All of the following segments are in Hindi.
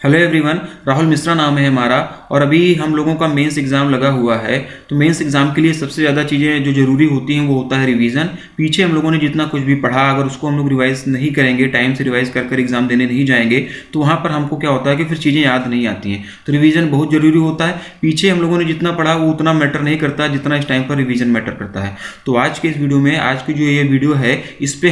हेलो एवरीवन, राहुल मिश्रा नाम है हमारा। और अभी हम लोगों का मेंस एग्ज़ाम लगा हुआ है। तो मेंस एग्ज़ाम के लिए सबसे ज़्यादा चीज़ें जो ज़रूरी होती हैं वो होता है रिवीजन। पीछे हम लोगों ने जितना कुछ भी पढ़ा, अगर उसको हम लोग रिवाइज़ नहीं करेंगे, टाइम से रिवाइज़ कर एग्ज़ाम देने नहीं जाएंगे, तो वहाँ पर हमको क्या होता है कि फिर चीज़ें याद नहीं आती हैं। तो रिवीजन बहुत ज़रूरी होता है। पीछे हम लोगों ने जितना पढ़ा वो उतना मैटर नहीं करता जितना इस टाइम पर रिवीजन मैटर करता है। तो आज के इस वीडियो में, आज की जो ये वीडियो है, इसमें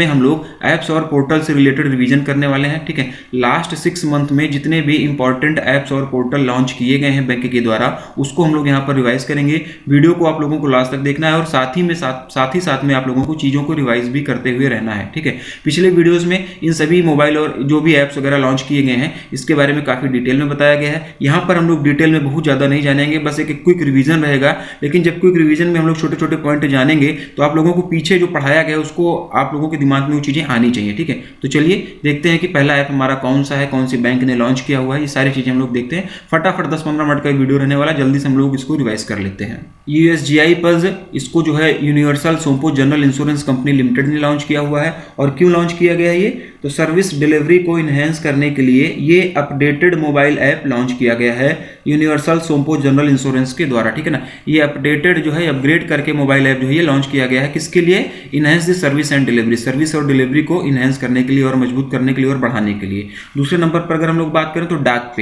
हम लोग ऐप्स और पोर्टल से रिलेटेड रिवीजन करने वाले हैं। ठीक है, लास्ट 6 मंथ में जितने भी इंपॉर्टेंट ऐप्स और पोर्टल लॉन्च किए गए हैं बैंक के द्वारा, उसको हम लोग यहाँ पर रिवाइज करेंगे। वीडियो को आप लोगों को लास्ट तक देखना है और साथ ही साथ में आप लोगों को चीज़ों को रिवाइज भी करते हुए रहना है। ठीक है, पिछले वीडियोस में इन सभी मोबाइल और जो भी ऐप्स वगैरह लॉन्च किए गए हैं इसके बारे में काफ़ी डिटेल में बताया गया है। यहाँ पर हम लोग डिटेल में बहुत ज़्यादा नहीं जानेंगे, बस एक क्विक रिवीजन रहेगा। लेकिन जब क्विक रिवीजन में हम लोग छोटे छोटे पॉइंट जानेंगे तो आप लोगों को पीछे जो पढ़ाया गया है उसको आप लोगों के दिमाग में वो चीज़ें आनी चाहिए। ठीक है, तो चलिए देखते हैं कि पहला ऐप हमारा कौन सा है, कौन सी बैंक ने लॉन्च किया हुआ है। ये सारी चीज़ें हम लोग देखते हैं। फटाफट 10-15 मिनट का वीडियो रहने वाला, जल्दी से हम लोग इसको रिवाइज कर लेते हैं। USGI पज़, इसको जो है universal Sompo general insurance company limited ने लॉन्च किया हुआ है। और क्यों लॉन्च किया गया है ये? तो सर्विस डिलीवरी को इन्हेंस करने के लिए ये अपडेटेड मोबाइल ऐप लॉन्च किया गया है यूनिवर्सल सोमपो जनरल इंश्योरेंस के द्वारा। ठीक है ना, ये अपडेटेड जो है, अपग्रेड करके मोबाइल ऐप जो है ये लॉन्च किया गया है। किसके लिए? Enhance the service and delivery, service और डिलीवरी को इन्हेंस करने के लिए और मजबूत करने के लिए और बढ़ाने के लिए। दूसरे नंबर पर अगर हम लोग बात करें तो डाक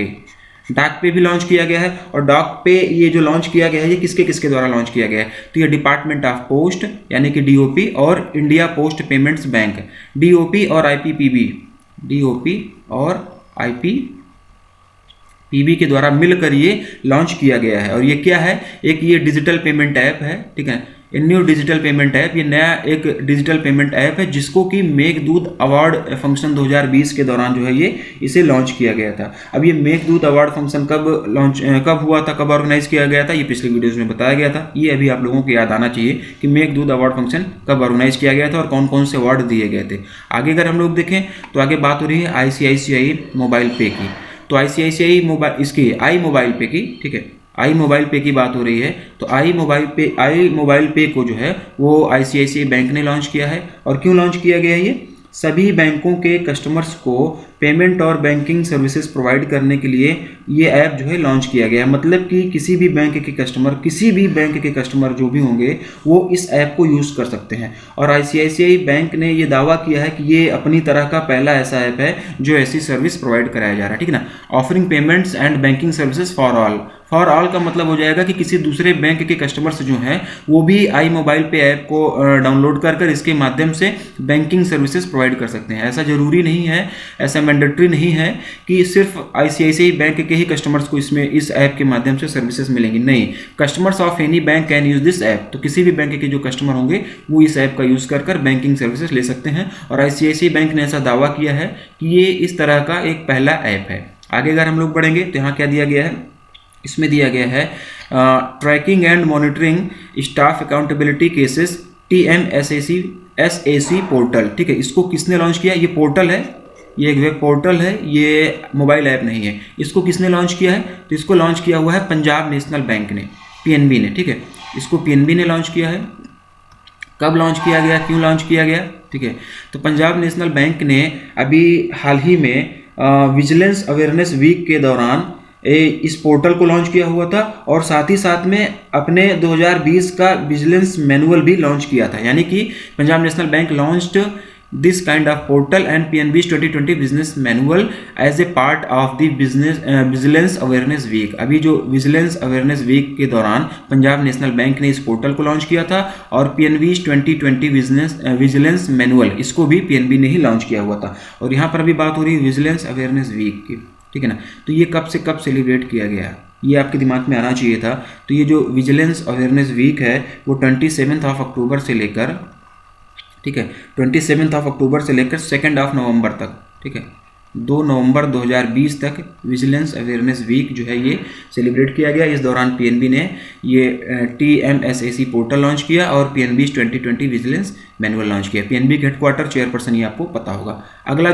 पे भी लॉन्च किया गया है। और डाक पे ये जो लॉन्च किया गया है ये किसके द्वारा लॉन्च किया गया है? तो ये डिपार्टमेंट ऑफ पोस्ट यानी कि DOP और India post payments bank, DOP और IPPB के द्वारा मिलकर ये लॉन्च किया गया है। और ये क्या है? एक ये डिजिटल पेमेंट ऐप है। ठीक है, न्यू डिजिटल पेमेंट ऐप, ये नया एक डिजिटल पेमेंट ऐप है जिसको कि मेघदूत अवार्ड फंक्शन 2020 के दौरान जो है ये इसे लॉन्च किया गया था। अब ये मेघदूत अवार्ड फंक्शन कब हुआ था, कब ऑर्गेनाइज किया गया था, ये पिछले वीडियोस में बताया गया था। ये अभी आप लोगों को याद आना चाहिए कि मेघदूत अवार्ड फंक्शन कब ऑर्गेनाइज किया गया था और कौन कौन से अवार्ड दिए गए थे। आगे अगर हम लोग देखें तो आगे बात हो रही है ICICI मोबाइल पे की। तो ICICI मोबाइल, इसकी आई मोबाइल पे की। ठीक है, आई मोबाइल पे की बात हो रही है। तो आई मोबाइल पे को जो है वो ICICI बैंक ने लॉन्च किया है। और क्यों लॉन्च किया गया है ये? सभी बैंकों के कस्टमर्स को पेमेंट और बैंकिंग सर्विसेज प्रोवाइड करने के लिए ये ऐप जो है लॉन्च किया गया है। मतलब कि किसी भी बैंक के कस्टमर जो भी होंगे वो इस ऐप को यूज़ कर सकते हैं। और ICICI बैंक ने ये दावा किया है कि ये अपनी तरह का पहला ऐसा ऐप है जो ऐसी सर्विस प्रोवाइड कराया जा रहा है। ठीक है ना, offering payments and banking services for all का मतलब हो जाएगा कि किसी दूसरे बैंक के कस्टमर्स जो हैं वो भी आई मोबाइल पे ऐप को डाउनलोड कर इसके माध्यम से बैंकिंग सर्विसेज प्रोवाइड कर सकते हैं। ऐसा जरूरी नहीं है, ऐसा मैंडेटरी नहीं है कि सिर्फ ICICI बैंक के ही कस्टमर्स को इस ऐप के माध्यम से सर्विसेज मिलेंगी। नहीं, customers of any bank can use this app. तो किसी भी बैंक के जो कस्टमर होंगे वो इस ऐप का यूज कर बैंकिंग सर्विसेज ले सकते हैं। और ICICI बैंक ने ऐसा दावा किया है कि ये इस तरह का एक पहला ऐप है। आगे अगर हम लोग बढ़ेंगे तो यहाँ क्या दिया गया है? इसमें दिया गया है tracking and monitoring staff accountability cases TMSAC portal. ठीक है, इसको किसने लॉन्च किया? ये पोर्टल है, ये एक वेब पोर्टल है, ये मोबाइल ऐप नहीं है। इसको किसने लॉन्च किया है? तो इसको लॉन्च किया हुआ है पंजाब नेशनल बैंक ने, PNB ने। ठीक है, इसको PNB ने लॉन्च किया है। कब लॉन्च किया गया, क्यों लॉन्च किया गया? ठीक है, तो पंजाब नेशनल बैंक ने अभी हाल ही में विजिलेंस अवेयरनेस वीक के दौरान इस पोर्टल को लॉन्च किया हुआ था। और साथ ही साथ में अपने 2020 का विजिलेंस मैनुअल भी लॉन्च किया था। यानी कि Punjab national bank launched this kind of portal and PNB's 2020 business manual as a part of the vigilance awareness week. अभी जो विजिलेंस अवेयरनेस वीक के दौरान पंजाब नेशनल बैंक ने इस पोर्टल को लॉन्च किया था। और PNB's 2020 विजिलेंस मैनुअल, इसको भी PNB ने ही लॉन्च किया हुआ था। और यहाँ पर अभी बात हो रही है विजिलेंस अवेयरनेस वीक की। ठीक है ना, तो ये कब से कब सेलिब्रेट किया गया, ये आपके दिमाग में आना चाहिए था। तो ये जो विजिलेंस अवेयरनेस वीक है वो 27 अक्टूबर से लेकर, ठीक है, 27 अक्टूबर से लेकर 2 नवंबर तक, ठीक है, 2 नवंबर 2020 तक विजिलेंस अवेयरनेस वीक जो है ये सेलिब्रेट किया गया। इस दौरान PNB ने ये TMSAC पोर्टल लॉन्च किया और PNB's 2020 विजिलेंस मैनुअल लॉन्च किया। PNB के हेडक्वार्टर चेयरपर्सन ये आपको पता होगा। अगला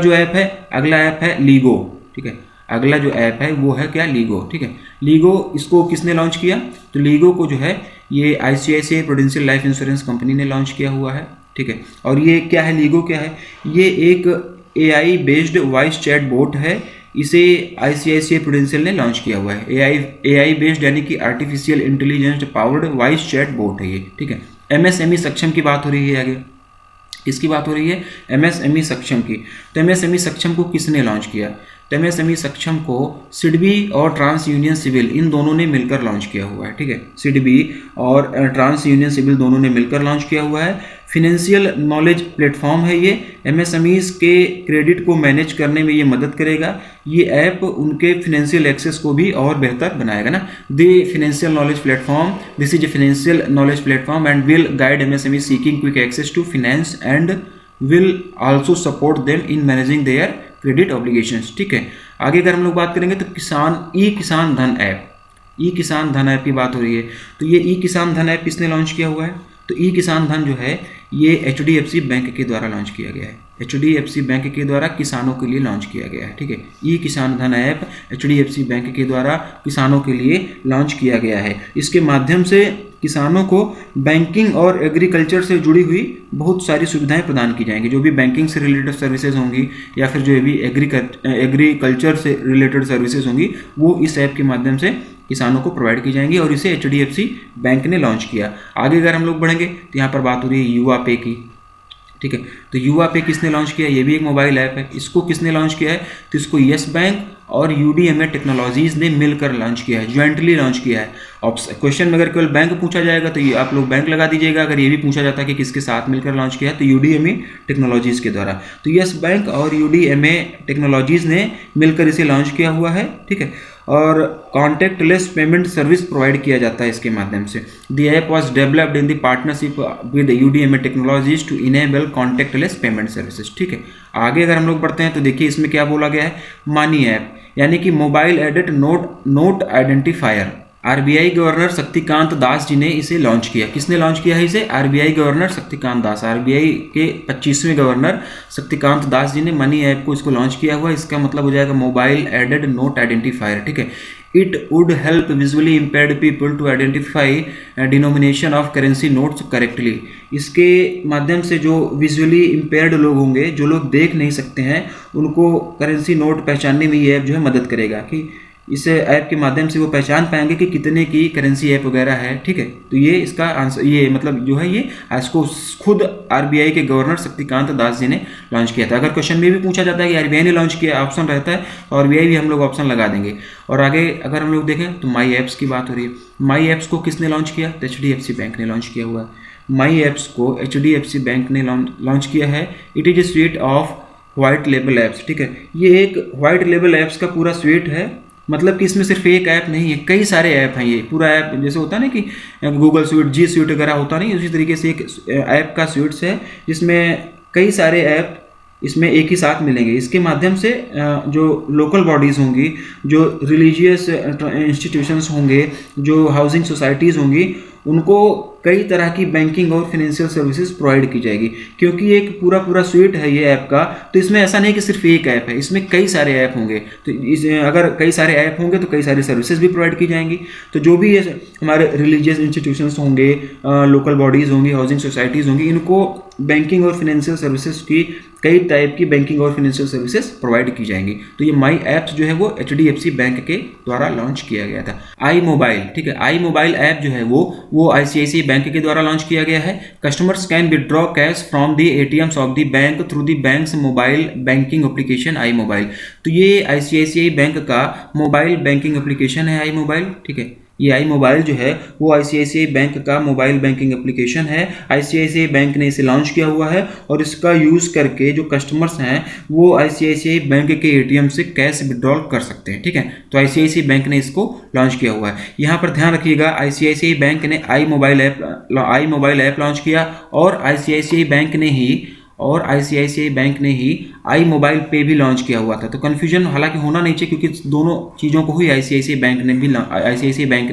ऐप है लीगो। ठीक है, अगला जो ऐप है वो है क्या? लीगो। ठीक है, लीगो, इसको किसने लॉन्च किया? तो लीगो को जो है ये ICICI prudential life insurance company ने लॉन्च किया हुआ है। ठीक है, और ये क्या है? लीगो क्या है? ये एक AI based voice chat bot है। इसे ICICI प्रूडेंशियल ने लॉन्च किया हुआ है। AI बेस्ड यानी कि artificial intelligence powered voice chat bot है ये, ठीक है। MSME सक्षम की बात हो रही है आगे, किसकी बात हो रही है? MSME सक्षम की। तो MSME सक्षम को किसने लॉन्च किया? तो MSME सक्षम को सिडबी और ट्रांस यूनियन सिविल इन दोनों ने मिलकर लॉन्च किया हुआ है, ठीक है। सिडबी और ट्रांस यूनियन सिविल दोनों ने मिलकर लॉन्च किया हुआ है। फिनेंशियल नॉलेज प्लेटफॉर्म है ये। MSMEs के क्रेडिट को मैनेज करने में ये मदद करेगा। ये ऐप उनके फिनेंशियल एक्सेस को भी और बेहतर बनाएगा ना। The financial knowledge platform, this is a financial knowledge platform and will guide MSME seeking quick access to finance and will also support them in managing their credit obligations, ठीक है। आगे अगर हम लोग बात करेंगे तो किसान धन ऐप, किसान धन ऐप की बात हो रही है। तो ये किसान धन ऐप किसने लॉन्च किया हुआ है? तो किसान धन जो है ये HDFC बैंक के द्वारा लॉन्च किया गया है। HDFC बैंक के द्वारा किसानों के लिए लॉन्च किया गया है, ठीक है। किसान धन ऐप HDFC बैंक के द्वारा किसानों के लिए लॉन्च किया गया है। इसके माध्यम से किसानों को बैंकिंग और एग्रीकल्चर से जुड़ी हुई बहुत सारी सुविधाएं प्रदान की जाएंगी। जो भी बैंकिंग से रिलेटेड सर्विसेज होंगी या फिर जो भी एग्रीकल्चर से रिलेटेड सर्विसेज होंगी वो इस ऐप के माध्यम से किसानों को प्रोवाइड की जाएंगी और इसे HDFC बैंक ने लॉन्च किया। आगे अगर हम लोग बढ़ेंगे तो यहाँ पर बात हो रही है युवा पे की, ठीक है। तो युवा पे किसने लॉन्च किया? ये भी एक मोबाइल ऐप है। इसको किसने लॉन्च किया है? तो इसको यस बैंक और UDMA टेक्नोलॉजीज ने मिलकर लॉन्च किया है, ज्वाइंटली लॉन्च किया है। अब क्वेश्चन में अगर केवल बैंक पूछा जाएगा तो ये आप लोग बैंक लगा दीजिएगा। अगर ये भी पूछा जाता है कि किसके साथ मिलकर लॉन्च किया है तो UDMA टेक्नोलॉजीज के द्वारा। तो यस बैंक और UDMA टेक्नोलॉजीज ने मिलकर इसे लॉन्च किया हुआ है, ठीक है। और कॉन्टैक्टलेस पेमेंट सर्विस प्रोवाइड किया जाता है इसके माध्यम से। The app was developed in the partnership with UDMA technologies to enable contactless payment services, ठीक है। आगे अगर हम लोग बढ़ते हैं तो देखिए इसमें क्या बोला गया है, मनी ऐप यानी कि mobile aided note identifier. RBI governor Shaktikanta Das ji ने इसे लॉन्च किया। किसने लॉन्च किया है इसे? RBI गवर्नर शक्तिकांत दास। RBI के 25वें गवर्नर शक्तिकांत दास जी ने मनी ऐप को इसको लॉन्च किया हुआ। इसका मतलब हो जाएगा मोबाइल एडेड नोट आइडेंटिफायर, ठीक है। It would help visually impaired people to identify denomination of currency notes correctly. इसके माध्यम से जो विजुअली इम्पेयर्ड लोग होंगे, जो लोग देख नहीं सकते हैं, उनको करेंसी नोट पहचानने में ये ऐप जो है मदद करेगा कि इस ऐप के माध्यम से वो पहचान पाएंगे कि कितने की करेंसी ऐप वगैरह है, ठीक है। तो ये इसका आंसर, ये मतलब जो है ये इसको खुद RBI के गवर्नर शक्तिकांत दास जी ने लॉन्च किया था। अगर क्वेश्चन में भी पूछा जाता है कि RBI ने लॉन्च किया, ऑप्शन रहता है तो RBI भी हम लोग ऑप्शन लगा देंगे। और आगे अगर हम लोग देखें तो माई ऐप्स की बात हो रही है। माई ऐप्स को किसने लॉन्च किया? तो HDFC बैंक ने लॉन्च किया हुआ है। माई ऐप्स को HDFC बैंक ने लॉन्च किया है। It is a sweet of white label apps, ठीक है। ये एक व्हाइट लेबल ऐप्स का पूरा स्वीट है, मतलब कि इसमें सिर्फ एक ऐप नहीं है, कई सारे ऐप हैं। ये पूरा ऐप जैसे होता है ना कि गूगल स्वीट, G स्वीट वगैरह होता नहीं, उसी तरीके से एक ऐप का स्वीट्स है जिसमें कई सारे ऐप इसमें एक ही साथ मिलेंगे। इसके माध्यम से जो लोकल बॉडीज़ होंगी, जो रिलीजियस इंस्टीट्यूशंस होंगे, जो हाउसिंग सोसाइटीज़ होंगी, उनको कई तरह की बैंकिंग और फिनेंशियल सर्विसेज प्रोवाइड की जाएगी। क्योंकि एक पूरा स्वीट है ये ऐप का, तो इसमें ऐसा नहीं कि सिर्फ एक ऐप है, इसमें कई सारे ऐप होंगे। तो अगर कई सारे ऐप होंगे तो कई सारी सर्विसेज भी प्रोवाइड की जाएंगी। तो जो भी हमारे रिलीजियस इंस्टीट्यूशंस होंगे, लोकल बॉडीज़ होंगी, हाउसिंग सोसाइटीज़ होंगी, इनको बैंकिंग और फिनेंशियल सर्विसेज की कई टाइप की बैंकिंग और फिनेंशियल सर्विसेज प्रोवाइड की जाएंगी। तो ये माई ऐप्स जो है वो HDFC बैंक के द्वारा लॉन्च किया गया था। आई मोबाइल, ठीक है, आई मोबाइल ऐप जो है वो ICICI बैंक के द्वारा लॉन्च किया गया है। Customers can withdraw cash from the ATMs of the bank through the banks mobile banking application I mobile. तो ये ICICI बैंक का मोबाइल बैंकिंग एप्लीकेशन है आई मोबाइल, ठीक है। ये आई मोबाइल जो है वो ICICI बैंक का मोबाइल बैंकिंग एप्लीकेशन है। ICICI बैंक ने इसे लॉन्च किया हुआ है और इसका यूज़ करके जो कस्टमर्स हैं वो ICICI बैंक के ATM से कैश विड्रॉल कर सकते हैं, ठीक है। तो ICICI बैंक ने इसको लॉन्च किया हुआ है। यहाँ पर ध्यान रखिएगा, ICICI बैंक ने आई मोबाइल ऐप लॉन्च किया और ICICI बैंक ने ही आई मोबाइल पे भी लॉन्च किया हुआ था। तो कन्फ्यूजन हालांकि होना नहीं चाहिए, क्योंकि दोनों चीज़ों को ही ICICI बैंक ने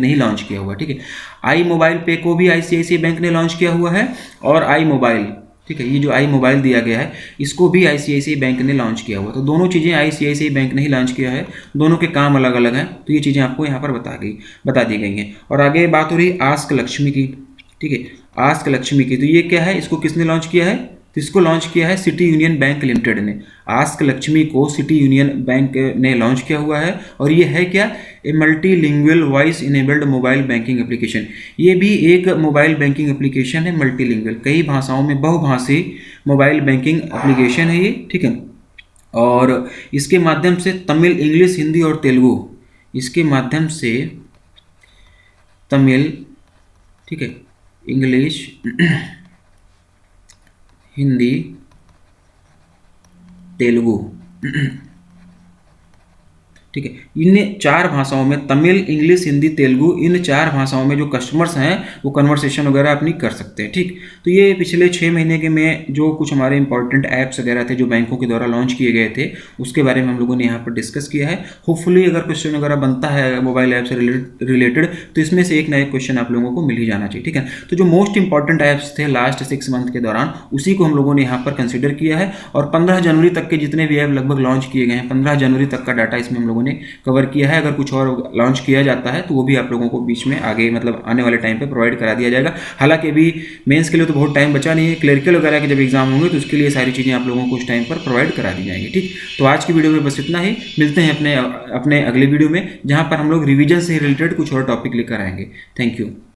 ही लॉन्च किया हुआ है, ठीक है। आई मोबाइल पे को भी ICICI बैंक ने लॉन्च किया हुआ है और आई मोबाइल, ठीक है, ये जो आई मोबाइल दिया गया है इसको भी ICICI बैंक ने लॉन्च किया हुआ है। तो दोनों चीज़ें ICICI बैंक ने ही लॉन्च किया है, दोनों के काम अलग अलग हैं। तो ये चीज़ें आपको यहाँ पर बता दी गई हैं। और आगे बात हो रही है आस्क लक्ष्मी की, ठीक है, आस्क लक्ष्मी की। तो ये क्या है, इसको किसने लॉन्च किया है? तो इसको लॉन्च किया है सिटी यूनियन बैंक लिमिटेड ने। आस्क लक्ष्मी को सिटी यूनियन बैंक ने लॉन्च किया हुआ है और ये है क्या, a multilingual voice enabled mobile banking application. ये भी एक मोबाइल बैंकिंग एप्लीकेशन है, मल्टीलिंगुअल, कई भाषाओं में बहुभाषी मोबाइल बैंकिंग एप्लीकेशन है ये, ठीक है। और इसके माध्यम से तमिल, इंग्लिश, हिंदी और तेलुगु, इसके माध्यम से तमिल, ठीक है, इंग्लिश, हिंदी, तेलुगु, ठीक है, इन 4 भाषाओं में, तमिल, इंग्लिश, हिंदी, तेलुगु, इन 4 भाषाओं में जो कस्टमर्स हैं वो कन्वर्सेशन वगैरह अपनी कर सकते हैं, ठीक। तो ये पिछले 6 महीने के में जो कुछ हमारे इंपॉर्टेंट ऐप्स वगैरह थे जो बैंकों के द्वारा लॉन्च किए गए थे उसके बारे में हम लोगों ने यहाँ पर डिस्कस किया है। होपफुली अगर क्वेश्चन वगैरह बनता है मोबाइल ऐप से रिलेटेड तो इसमें से एक ना एक क्वेश्चन आप लोगों को मिल ही जाना चाहिए, ठीक है। तो जो मोस्ट इंपॉर्टेंट ऐप्स थे लास्ट 6 मंथ के दौरान उसी को हम लोगों ने यहाँ पर कंसिडर किया है और 15 जनवरी तक के जितने भी ऐप लगभग लॉन्च किए गए हैं 15 जनवरी तक का डाटा इसमें हम लोगों ने कवर किया है। अगर कुछ और लॉन्च किया जाता है तो वो भी आप लोगों को बीच में आगे मतलब आने वाले टाइम पे प्रोवाइड करा दिया जाएगा। हालांकि अभी मेंस के लिए तो बहुत टाइम बचा नहीं है, क्लरिकल वगैरह के जब एग्जाम होंगे तो उसके लिए सारी चीज़ें आप लोगों को उस टाइम पर प्रोवाइड करा दी जाएंगी, ठीक। तो आज की वीडियो में बस इतना ही, मिलते हैं अपने अगले वीडियो में जहाँ पर हम लोग रिविजन से रिलेटेड कुछ और टॉपिक लेकर आएंगे। Thank you.